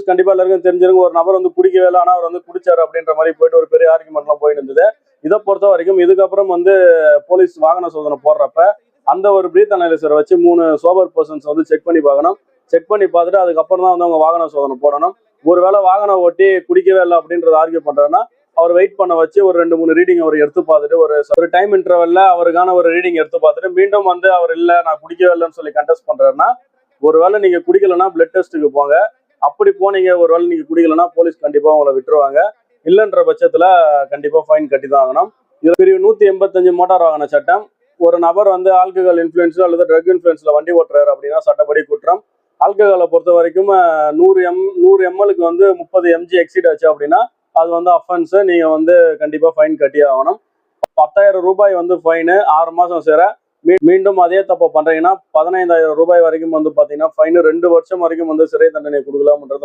News கண்டிப்பா எல்லாருக்கும் தெரிஞ்சிருக்கும். ஒரு நபர் வந்து குடிக்கவே இல்லை, ஆனா அவர் வந்து குடிச்சாரு அப்படின்ற மாதிரி போயிட்டு ஒரு பெரிய ஆர்குமெண்ட்லாம் போயிட்டு இருந்தது. இதை பொறுத்த வரைக்கும் இதுக்கப்புறம் வந்து போலீஸ் வாகன சோதனை போடுறப்ப அந்த ஒரு பிரீத் அனலைசரை வச்சு 3 சோபர் பர்சன்ஸ் வந்து செக் பண்ணி பார்க்கணும். செக் பண்ணி பார்த்துட்டு அதுக்கப்புறம் தான் வந்து அவங்க வாகன சோதனை போடணும். ஒருவேளை வாகனம் ஓட்டி குடிக்கவே இல்லை அப்படின்றத ஆர்கியூ பண்றாருன்னா அவர் வெயிட் பண்ண வச்சு ஒரு 2-3 ரீடிங் அவர் எடுத்து பார்த்துட்டு ஒரு டைம் இன்டர்வல்ல அவருக்கான ஒரு ரீடிங் எடுத்து பார்த்துட்டு மீண்டும் வந்து அவர் இல்லை நான் குடிக்கவே இல்லைன்னு சொல்லி கண்டெஸ்ட் பண்றாருன்னா, ஒருவேளை நீங்க குடிக்கலன்னா பிளட் டெஸ்ட்டுக்கு போங்க. அப்படி போனீங்க ஒருவேளை நீங்க குடிக்கலன்னா போலீஸ் கண்டிப்பா உங்களை விட்டுருவாங்க. இல்லைன்ற பட்சத்துல கண்டிப்பா ஃபைன் கட்டி தான் ஆகணும். இதுல பிரிவு 185 மோட்டார் வாகன சட்டம். ஒரு நபர் வந்து ஆல்கஹால் இன்ஃபுளுன்ஸ் அல்லது ட்ரக் இன்ஃபுளுன்ஸ்ல வண்டி ஓட்டுறாரு அப்படின்னா சட்டப்படி குற்றம். ஆல்கஹாலை பொறுத்த வரைக்கும் 100 ml வந்து 30 mg எக்ஸீட் ஆச்சு அப்படின்னா அது வந்து அஃபென்ஸ். நீங்க வந்து கண்டிப்பா ஃபைன் கட்டி ஆகணும். 10,000 ரூபாய் வந்து ஃபைனு, 6 மாசம் சிறை. மீண்டும் அதே தப்பை பண்றீங்கன்னா 15,000 ரூபாய் வரைக்கும் வந்து பாத்தீங்கன்னா ஃபைனு, 2 வருஷம் வரைக்கும் வந்து சிறை தண்டனை கொடுக்கலாம்ன்றது